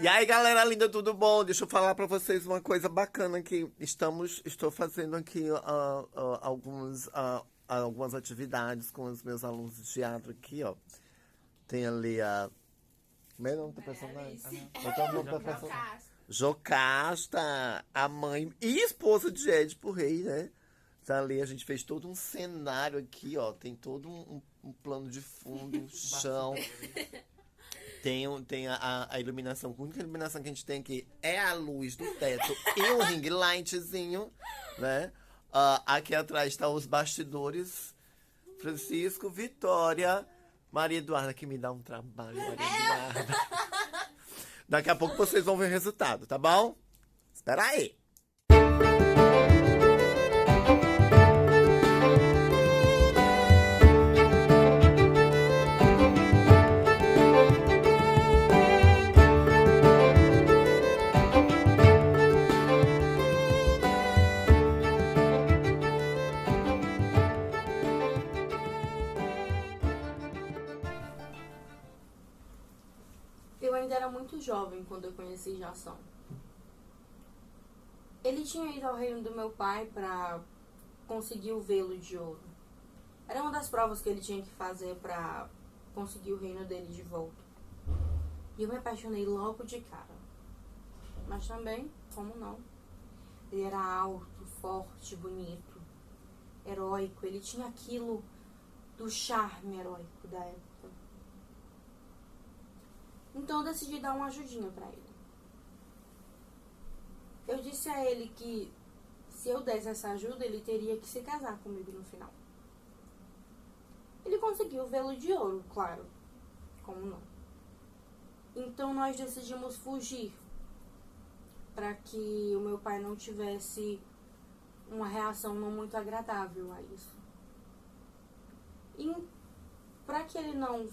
E aí, galera linda, tudo bom? Deixa eu falar pra vocês uma coisa bacana aqui. Estou fazendo aqui algumas atividades com os meus alunos de teatro aqui, ó. Tem ali a... Como é o nome do personagem? Qual é o nome da personagem? Jocasta, a mãe e esposa de Édipo Rei, né? Tá ali, a gente fez todo um cenário aqui, ó. Tem todo um plano de fundo, chão. Tem a iluminação. A única iluminação que a gente tem aqui é a luz do teto e um ring lightzinho, né? Aqui atrás tá os bastidores. Francisco, Vitória, Maria Eduarda, que me dá um trabalho, Maria Eduarda. Daqui a pouco vocês vão ver o resultado, tá bom? Espera aí. Eu ainda era muito jovem quando eu conheci Jason. Ele tinha ido ao reino do meu pai para conseguir o velo de ouro. Era uma das provas que ele tinha que fazer para conseguir o reino dele de volta. E eu me apaixonei logo de cara. Mas também, como não? Ele era alto, forte, bonito, heróico. Ele tinha aquilo do charme heróico da época. Então eu decidi dar uma ajudinha pra ele. Eu disse a ele que se eu desse essa ajuda, ele teria que se casar comigo no final. Ele conseguiu o velo de ouro, claro. Como não? Então nós decidimos fugir para que o meu pai não tivesse uma reação não muito agradável a isso. E para que ele não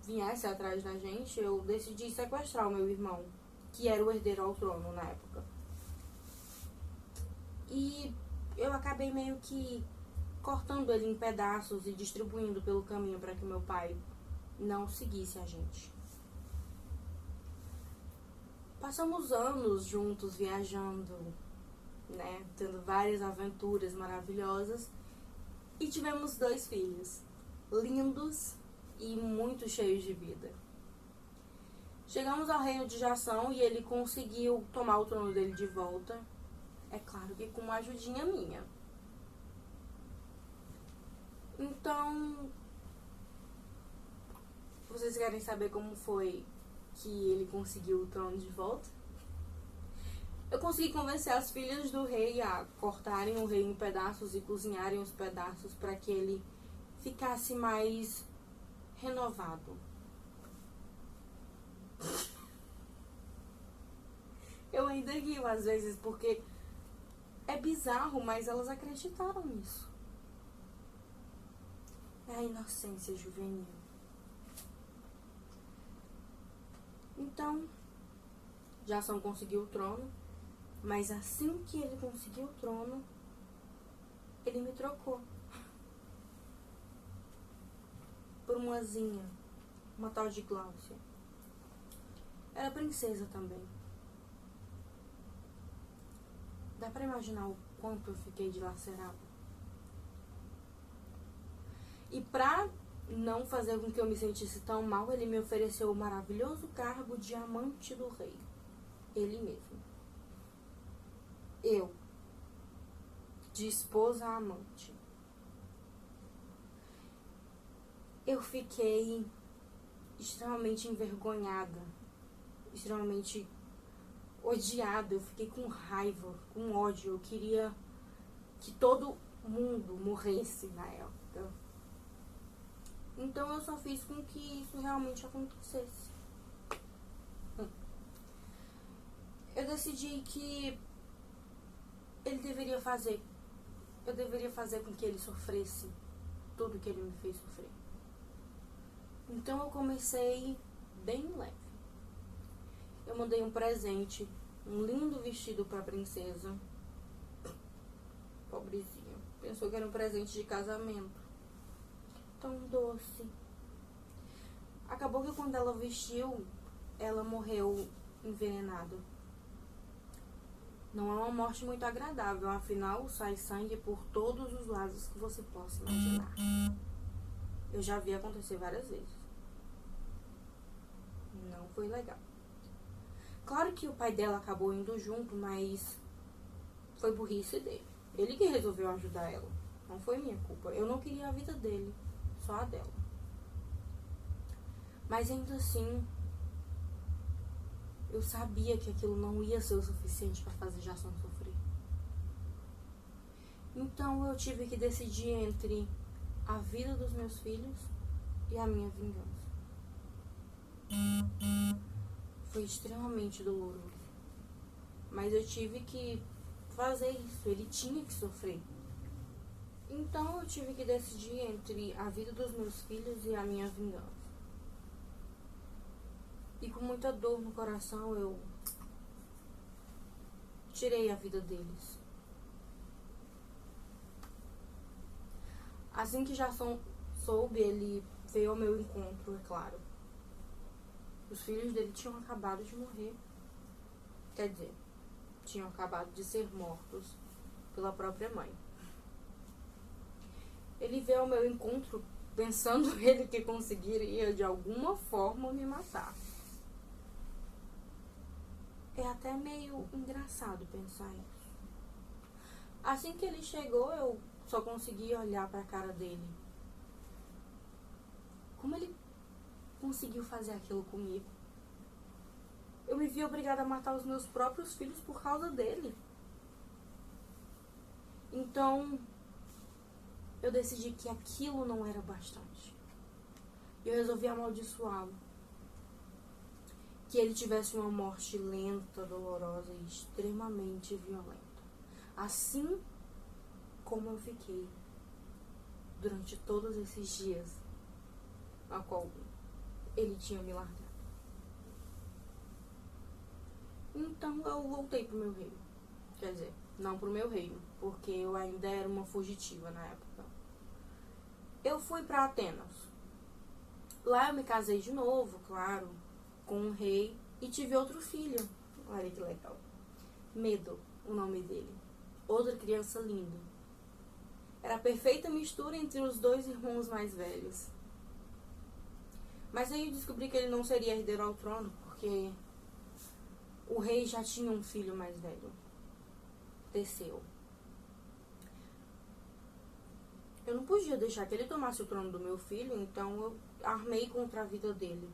viesse atrás da gente, eu decidi sequestrar o meu irmão, que era o herdeiro ao trono na época. E eu acabei meio que cortando ele em pedaços e distribuindo pelo caminho para que meu pai não seguisse a gente. Passamos anos juntos viajando, né, tendo várias aventuras maravilhosas e tivemos 2 filhos, lindos e muito cheios de vida. Chegamos ao reino de Jason e ele conseguiu tomar o trono dele de volta. É claro que com uma ajudinha minha. Então, vocês querem saber como foi que ele conseguiu o trono de volta? Eu consegui convencer as filhas do rei a cortarem o rei em pedaços e cozinharem os pedaços para que ele ficasse mais renovado. Eu ainda rio às vezes porque é bizarro, mas elas acreditaram nisso. É a inocência juvenil. Então, Jason conseguiu o trono, mas assim que ele conseguiu o trono, ele me trocou por uma zinha, uma tal de Gláucia. Era princesa também. Dá pra imaginar o quanto eu fiquei dilacerada? E pra não fazer com que eu me sentisse tão mal, ele me ofereceu o maravilhoso cargo de amante do rei. Ele mesmo. Eu, de esposa a amante. Eu fiquei extremamente envergonhada, extremamente odiada. Eu fiquei com raiva, com ódio. Eu queria que todo mundo morresse na época. Então eu só fiz com que isso realmente acontecesse. Eu decidi que ele deveria fazer. Eu deveria fazer com que ele sofresse tudo que ele me fez sofrer. Então eu comecei bem leve. Eu mandei um presente, um lindo vestido pra princesa. Pobrezinha. Pensou que era um presente de casamento. Tão doce. Acabou que quando ela vestiu, ela morreu envenenado. Não é uma morte muito agradável, afinal sai sangue por todos os lados que você possa imaginar. Eu já vi acontecer várias vezes. Não foi legal. Claro que o pai dela acabou indo junto, mas foi burrice dele. Ele que resolveu ajudar ela. Não foi minha culpa. Eu não queria a vida dele, só a dela. Mas ainda assim, eu sabia que aquilo não ia ser o suficiente para fazer Jason sofrer. Então eu tive que decidir entre a vida dos meus filhos e a minha vingança. Foi extremamente doloroso. Mas eu tive que fazer isso. Ele tinha que sofrer. Então eu tive que decidir entre a vida dos meus filhos e a minha vingança. E com muita dor no coração eu tirei a vida deles. Assim que Jason soube, ele veio ao meu encontro, é claro. Os filhos dele tinham acabado de morrer. Quer dizer, tinham acabado de ser mortos pela própria mãe. Ele veio ao meu encontro pensando ele que conseguiria de alguma forma me matar. É até meio engraçado pensar isso. Assim que ele chegou, eu só consegui olhar para a cara dele. Como ele conseguiu fazer aquilo comigo? Eu me vi obrigada a matar os meus próprios filhos por causa dele. Então, eu decidi que aquilo não era bastante. E eu resolvi amaldiçoá-lo. Que ele tivesse uma morte lenta, dolorosa e extremamente violenta. Assim como eu fiquei durante todos esses dias a qual ele tinha me largado. Então eu voltei pro meu reino. Quer dizer, não pro meu reino, porque eu ainda era uma fugitiva na época. Eu fui pra Atenas. Lá eu me casei de novo, claro, com um rei e tive outro filho. Olha que legal. Medo, o nome dele. Outra criança linda. Era a perfeita mistura entre os dois irmãos mais velhos. Mas aí eu descobri que ele não seria herdeiro ao trono, porque o rei já tinha um filho mais velho. Teseu. Eu não podia deixar que ele tomasse o trono do meu filho, então eu armei contra a vida dele.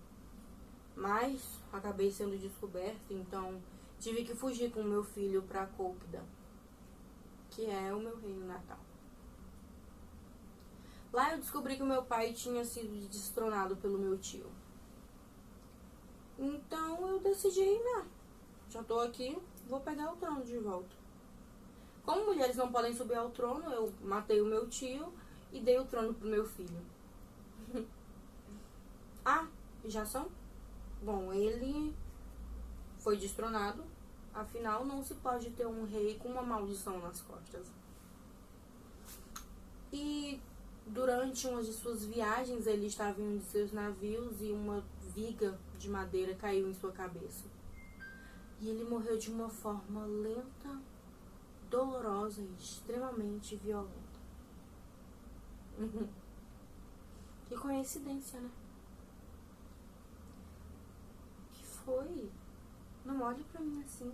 Mas acabei sendo descoberta, então tive que fugir com o meu filho para Cólquida, que é o meu reino natal. Lá eu descobri que o meu pai tinha sido destronado pelo meu tio. Então eu decidi, já tô aqui, vou pegar o trono de volta. Como mulheres não podem subir ao trono, eu matei o meu tio e dei o trono pro meu filho. Jason? Bom, ele foi destronado. Afinal, não se pode ter um rei com uma maldição nas costas. E durante uma de suas viagens, ele estava em um de seus navios e uma viga de madeira caiu em sua cabeça. E ele morreu de uma forma lenta, dolorosa e extremamente violenta. Que coincidência, né? Que foi? Não olhe pra mim assim.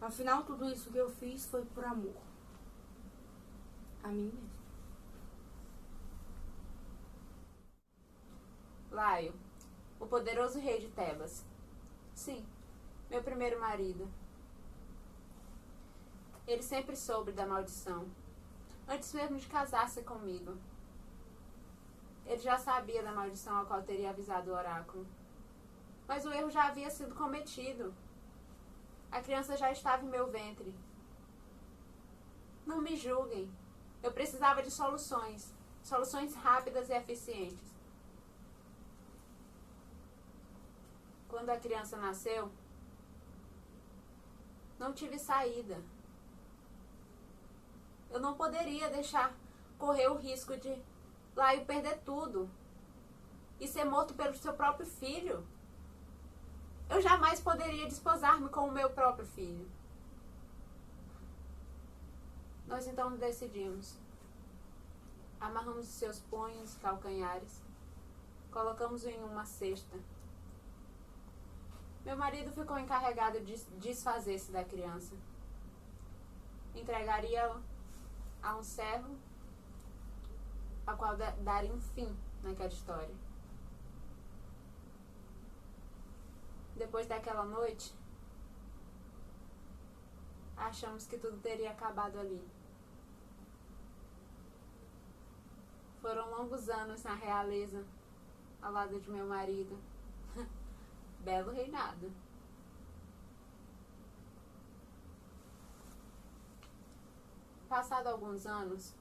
Afinal, tudo isso que eu fiz foi por amor a mim mesma. Laio, o poderoso rei de Tebas. Sim, meu primeiro marido. Ele sempre soube da maldição, antes mesmo de casar-se comigo. Ele já sabia da maldição a qual teria avisado o oráculo. Mas o erro já havia sido cometido. A criança já estava em meu ventre. Não me julguem. Eu precisava de soluções. Soluções rápidas e eficientes. Quando a criança nasceu, não tive saída. Eu não poderia deixar correr o risco de Laio perder tudo e ser morto pelo seu próprio filho. eu jamais poderia desposar-me com o meu próprio filho. Nós então decidimos. Amarramos seus punhos e calcanhares. Colocamos-o em uma cesta. Meu marido ficou encarregado de desfazer-se da criança. Entregaria-o a um servo, a qual daria um fim naquela história. Depois daquela noite, achamos que tudo teria acabado ali. Foram longos anos na realeza, ao lado de meu marido. Belo reinado. Passado alguns anos,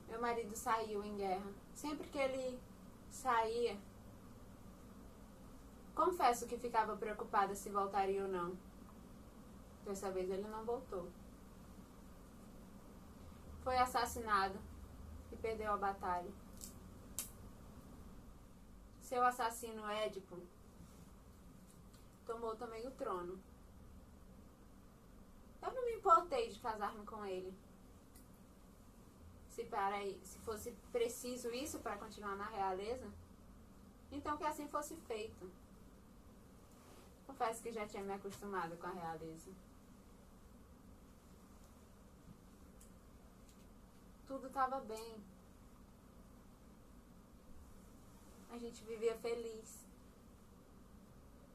meu marido saiu em guerra. Sempre que ele saía, confesso que ficava preocupada se voltaria ou não. Dessa vez ele não voltou. Foi assassinado e perdeu a batalha. Seu assassino Édipo tomou também o trono. Eu não me importei de casar-me com ele. Se fosse preciso isso para continuar na realeza, então que assim fosse feito. Confesso que já tinha me acostumado com a realeza. Tudo estava bem. A gente vivia feliz.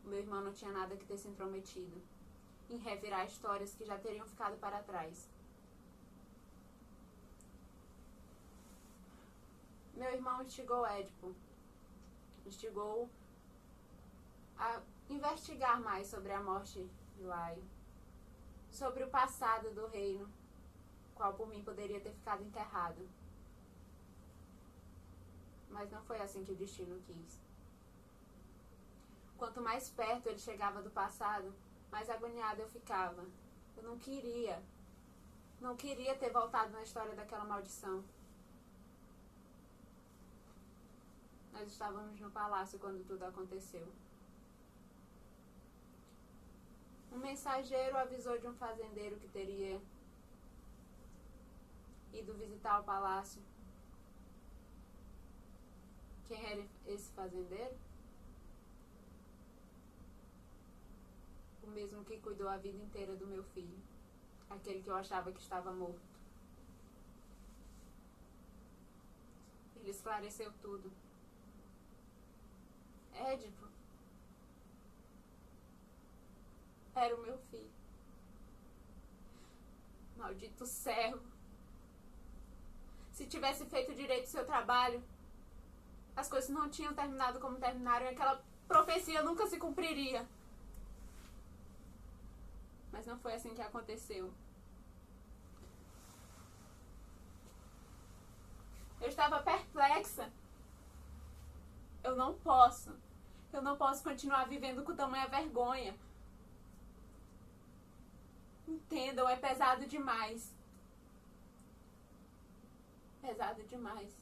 O meu irmão não tinha nada que ter se intrometido em revirar histórias que já teriam ficado para trás. Meu irmão instigou Édipo. Instigou a investigar mais sobre a morte de Laio. Sobre o passado do reino, qual por mim poderia ter ficado enterrado. Mas não foi assim que o destino quis. Quanto mais perto ele chegava do passado, mais agoniada eu ficava. Eu não queria ter voltado na história daquela maldição. Nós estávamos no palácio quando tudo aconteceu. Um mensageiro avisou de um fazendeiro que teria ido visitar o palácio. Quem era esse fazendeiro? O mesmo que cuidou a vida inteira do meu filho. Aquele que eu achava que estava morto. Ele esclareceu tudo. Édipo era o meu filho. Maldito servo. Se tivesse feito direito o seu trabalho, as coisas não tinham terminado como terminaram e aquela profecia nunca se cumpriria. Mas não foi assim que aconteceu. Eu estava perplexa. Eu não posso continuar vivendo com tamanha vergonha. Entendam, é pesado demais. Pesado demais.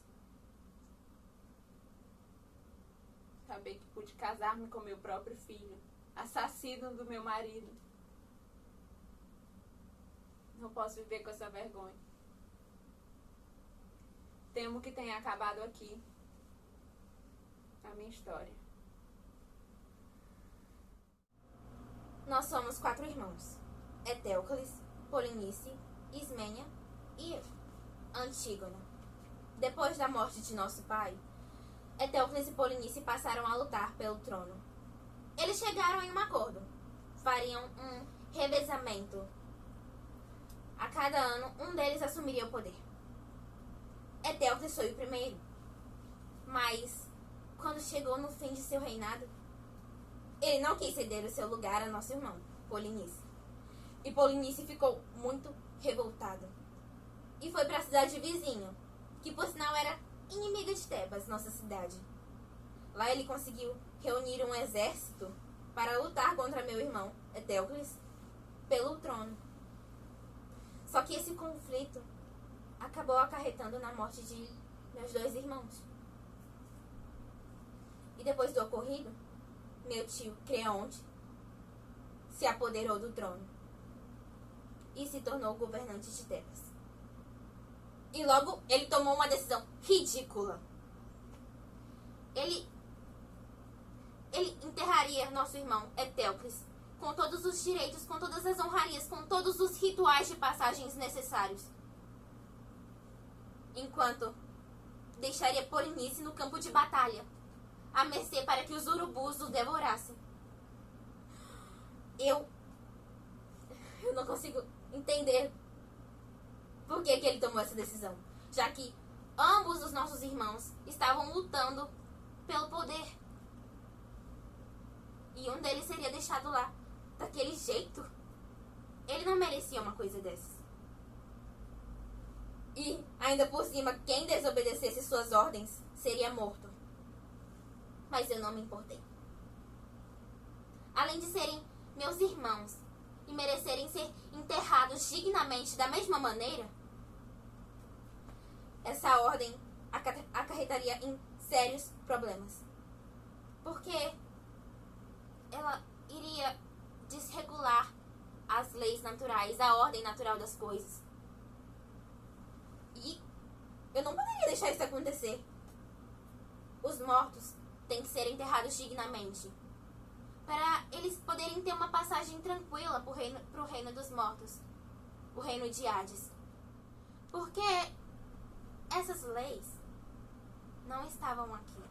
Saber que pude casar-me com meu próprio filho, assassino do meu marido. Não posso viver com essa vergonha. Temo que tenha acabado aqui a minha história. Nós somos 4 irmãos. Eteocles, Polinice, Ismênia e Antígona. Depois da morte de nosso pai, Eteocles e Polinice passaram a lutar pelo trono. Eles chegaram em um acordo. Fariam um revezamento. A cada ano, um deles assumiria o poder. Eteocles foi o primeiro. Mas, quando chegou no fim de seu reinado, ele não quis ceder o seu lugar a nosso irmão, Polinice. E Polinice ficou muito revoltado. E foi para a cidade vizinha, que por sinal era inimiga de Tebas, nossa cidade. Lá ele conseguiu reunir um exército para lutar contra meu irmão, Eteocles, pelo trono. Só que esse conflito acabou acarretando na morte de meus 2 irmãos. E depois do ocorrido, meu tio Creonte se apoderou do trono e se tornou governante de Tebas. E logo ele tomou uma decisão ridícula. Ele enterraria nosso irmão Etéocles com todos os direitos, com todas as honrarias, com todos os rituais de passagens necessários. Enquanto deixaria Polinice no campo de batalha, à mercê para que os urubus o devorassem. Eu não consigo entender por que ele tomou essa decisão, já que ambos os nossos irmãos estavam lutando pelo poder. E um deles seria deixado lá daquele jeito. Ele não merecia uma coisa dessas. E, ainda por cima, quem desobedecesse suas ordens seria morto. Mas eu não me importei. Além de serem meus irmãos e merecerem ser enterrados dignamente da mesma maneira, essa ordem acarretaria em sérios problemas. Porque ela iria desregular as leis naturais, a ordem natural das coisas. E eu não poderia deixar isso acontecer. Os mortos têm que ser enterrados dignamente, para eles poderem ter uma passagem tranquila pro reino dos mortos, o reino de Hades. Porque essas leis não estavam aqui.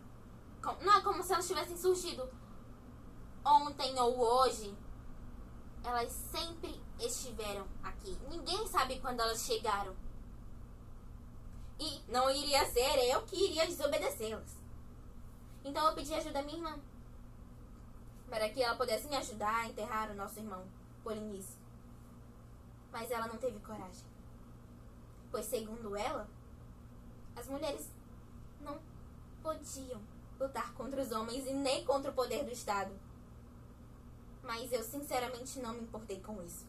Não é como se elas tivessem surgido ontem ou hoje. Elas sempre estiveram aqui. Ninguém sabe quando elas chegaram. E não iria ser eu que iria desobedecê-las. Então eu pedi ajuda à minha irmã, para que ela pudesse me ajudar a enterrar o nosso irmão, Polinice. Mas ela não teve coragem. Pois, segundo ela, as mulheres não podiam lutar contra os homens e nem contra o poder do Estado. Mas eu sinceramente não me importei com isso.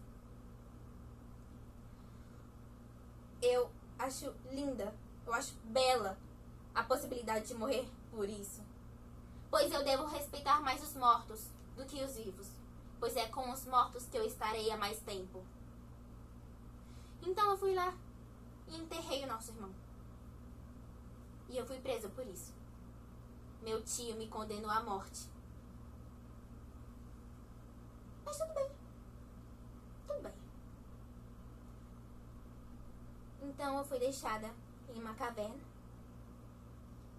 Eu acho linda, eu acho bela a possibilidade de morrer por isso. Pois eu devo respeitar mais os mortos do que os vivos, pois é com os mortos que eu estarei há mais tempo. Então eu fui lá e enterrei o nosso irmão. E eu fui presa por isso. Meu tio me condenou à morte. Mas tudo bem. Tudo bem. Então eu fui deixada em uma caverna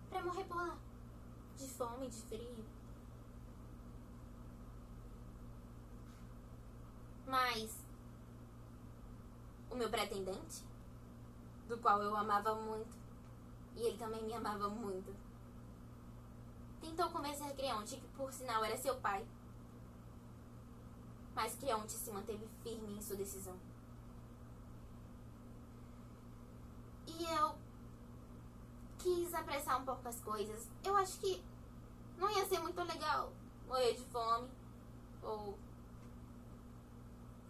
pra morrer por lá. De fome, de frio. Mas o meu pretendente, do qual eu amava muito, e ele também me amava muito, tentou convencer Creonte, que por sinal era seu pai. Mas Creonte se manteve firme em sua decisão. E eu quis apressar um pouco as coisas. Eu acho que não ia ser muito legal morrer de fome, ou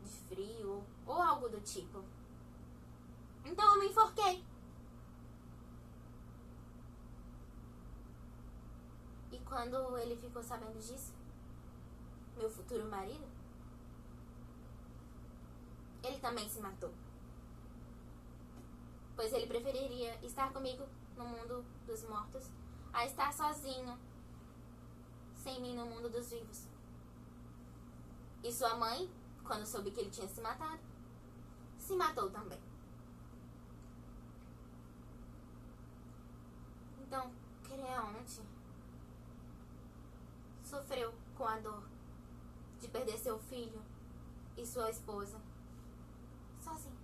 de frio, ou algo do tipo. Então eu me enforquei. E quando ele ficou sabendo disso, meu futuro marido, ele também se matou. Pois ele preferiria estar comigo no mundo dos mortos a estar sozinho, sem mim no mundo dos vivos. E sua mãe, quando soube que ele tinha se matado, se matou também. Então, Creonte sofreu com a dor de perder seu filho e sua esposa sozinho.